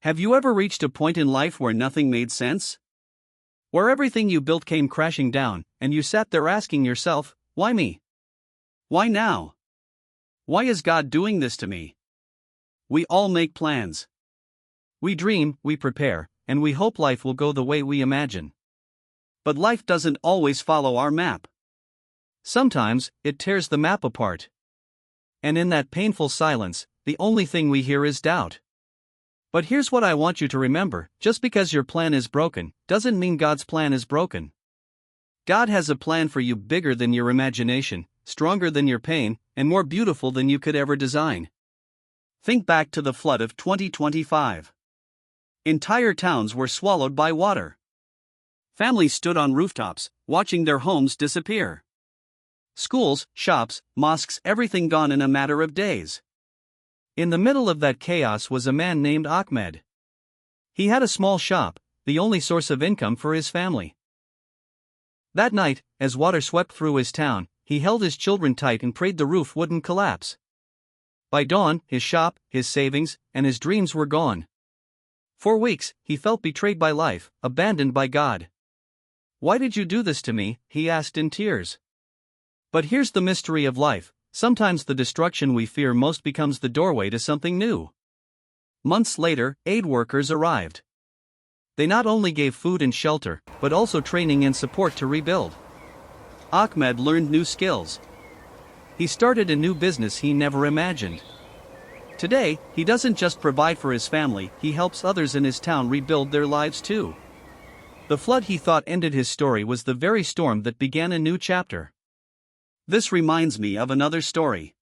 Have you ever reached a point in life where nothing made sense? Where everything you built came crashing down, and you sat there asking yourself, why me? Why now? Why is God doing this to me? We all make plans. We dream, we prepare, and we hope life will go the way we imagine. But life doesn't always follow our map. Sometimes, it tears the map apart. And in that painful silence, the only thing we hear is doubt. But here's what I want you to remember: just because your plan is broken, doesn't mean God's plan is broken. God has a plan for you bigger than your imagination, stronger than your pain, and more beautiful than you could ever design. Think back to the flood of 2025. Entire towns were swallowed by water. Families stood on rooftops, watching their homes disappear. Schools, shops, mosques, everything gone in a matter of days. In the middle of that chaos was a man named Ahmed. He had a small shop, the only source of income for his family. That night, as water swept through his town, he held his children tight and prayed the roof wouldn't collapse. By dawn, his shop, his savings, and his dreams were gone. For weeks, he felt betrayed by life, abandoned by God. "Why did you do this to me?" he asked in tears. But here's the mystery of life: sometimes the destruction we fear most becomes the doorway to something new. Months later, aid workers arrived. They not only gave food and shelter, but also training and support to rebuild. Ahmed learned new skills. He started a new business he never imagined. Today, he doesn't just provide for his family, he helps others in his town rebuild their lives too. The flood he thought ended his story was the very storm that began a new chapter. This reminds me of another story.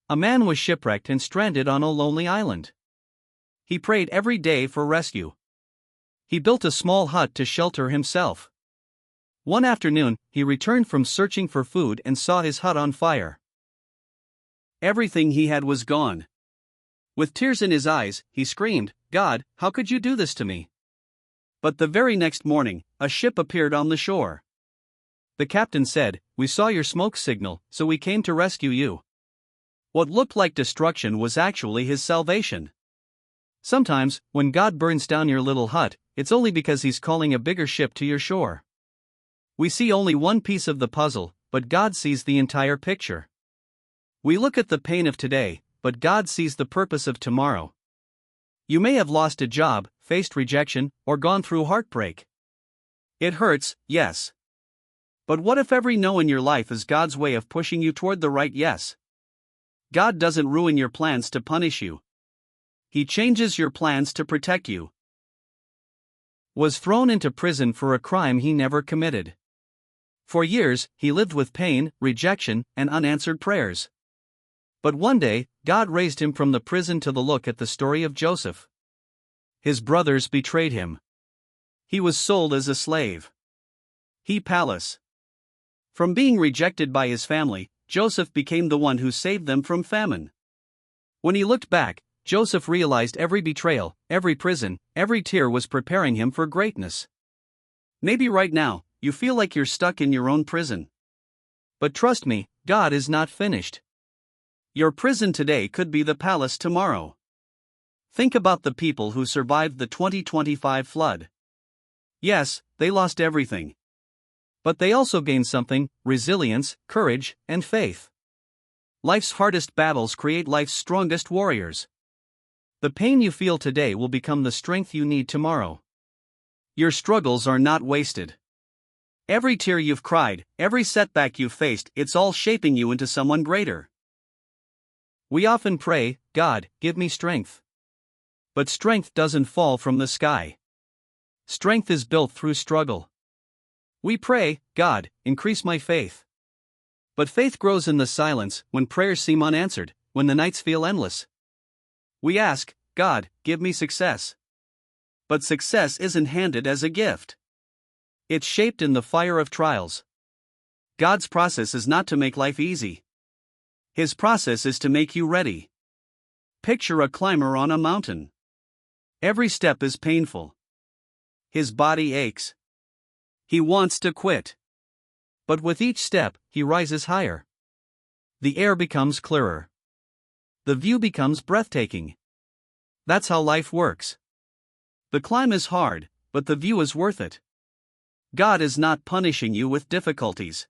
A man was shipwrecked and stranded on a lonely island. He prayed every day for rescue. He built a small hut to shelter himself. One afternoon, he returned from searching for food and saw his hut on fire. Everything he had was gone. With tears in his eyes, he screamed, "God, how could you do this to me?" But the very next morning, a ship appeared on the shore. The captain said, "We saw your smoke signal, so we came to rescue you." What looked like destruction was actually his salvation. Sometimes, when God burns down your little hut, it's only because He's calling a bigger ship to your shore. We see only one piece of the puzzle, but God sees the entire picture. We look at the pain of today, but God sees the purpose of tomorrow. You may have lost a job, faced rejection, or gone through heartbreak. It hurts, yes. But what if every no in your life is God's way of pushing you toward the right yes? God doesn't ruin your plans to punish you. He changes your plans to protect you. Was thrown into prison for a crime he never committed. For years, he lived with pain, rejection, and unanswered prayers. But one day, God raised him from the prison. To look at the story of Joseph. His brothers betrayed him. He was sold as a slave. He palace. From being rejected by his family, Joseph became the one who saved them from famine. When he looked back, Joseph realized every betrayal, every prison, every tear was preparing him for greatness. Maybe right now, you feel like you're stuck in your own prison. But trust me, God is not finished. Your prison today could be the palace tomorrow. Think about the people who survived the 2025 flood. Yes, they lost everything. But they also gained something: resilience, courage, and faith. Life's hardest battles create life's strongest warriors. The pain you feel today will become the strength you need tomorrow. Your struggles are not wasted. Every tear you've cried, every setback you've faced, it's all shaping you into someone greater. We often pray, "God, give me strength." But strength doesn't fall from the sky. Strength is built through struggle. We pray, "God, increase my faith." But faith grows in the silence, when prayers seem unanswered, when the nights feel endless. We ask, "God, give me success." But success isn't handed as a gift. It's shaped in the fire of trials. God's process is not to make life easy. His process is to make you ready. Picture a climber on a mountain. Every step is painful. His body aches. He wants to quit. But with each step, he rises higher. The air becomes clearer. The view becomes breathtaking. That's how life works. The climb is hard, but the view is worth it. God is not punishing you with difficulties.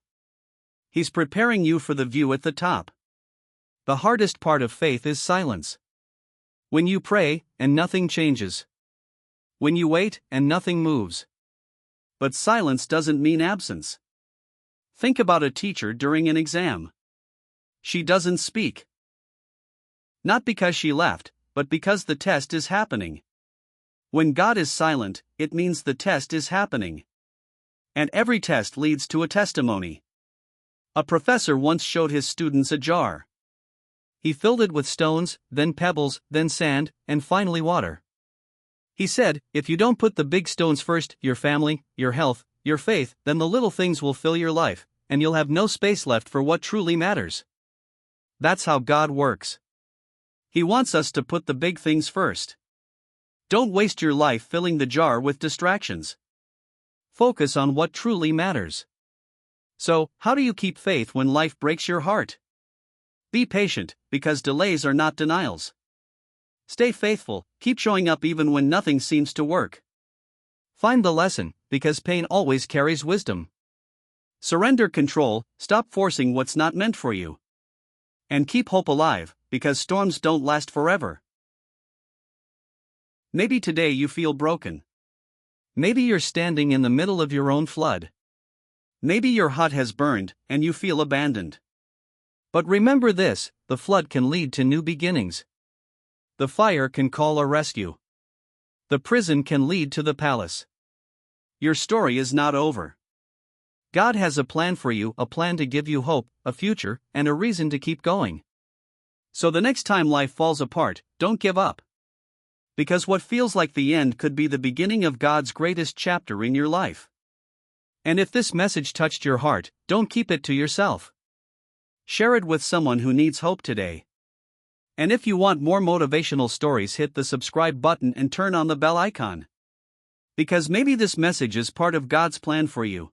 He's preparing you for the view at the top. The hardest part of faith is silence. When you pray, and nothing changes. When you wait, and nothing moves. But silence doesn't mean absence. Think about a teacher during an exam. She doesn't speak. Not because she left, but because the test is happening. When God is silent, it means the test is happening. And every test leads to a testimony. A professor once showed his students a jar. He filled it with stones, then pebbles, then sand, and finally water. He said, if you don't put the big stones first, your family, your health, your faith, then the little things will fill your life, and you'll have no space left for what truly matters. That's how God works. He wants us to put the big things first. Don't waste your life filling the jar with distractions. Focus on what truly matters. So, how do you keep faith when life breaks your heart? Be patient, because delays are not denials. Stay faithful, keep showing up even when nothing seems to work. Find the lesson, because pain always carries wisdom. Surrender control, stop forcing what's not meant for you. And keep hope alive, because storms don't last forever. Maybe today you feel broken. Maybe you're standing in the middle of your own flood. Maybe your hut has burned, and you feel abandoned. But remember this, the flood can lead to new beginnings. The fire can call a rescue. The prison can lead to the palace. Your story is not over. God has a plan for you, a plan to give you hope, a future, and a reason to keep going. So the next time life falls apart, don't give up. Because what feels like the end could be the beginning of God's greatest chapter in your life. And if this message touched your heart, don't keep it to yourself. Share it with someone who needs hope today. And if you want more motivational stories, hit the subscribe button and turn on the bell icon. Because maybe this message is part of God's plan for you.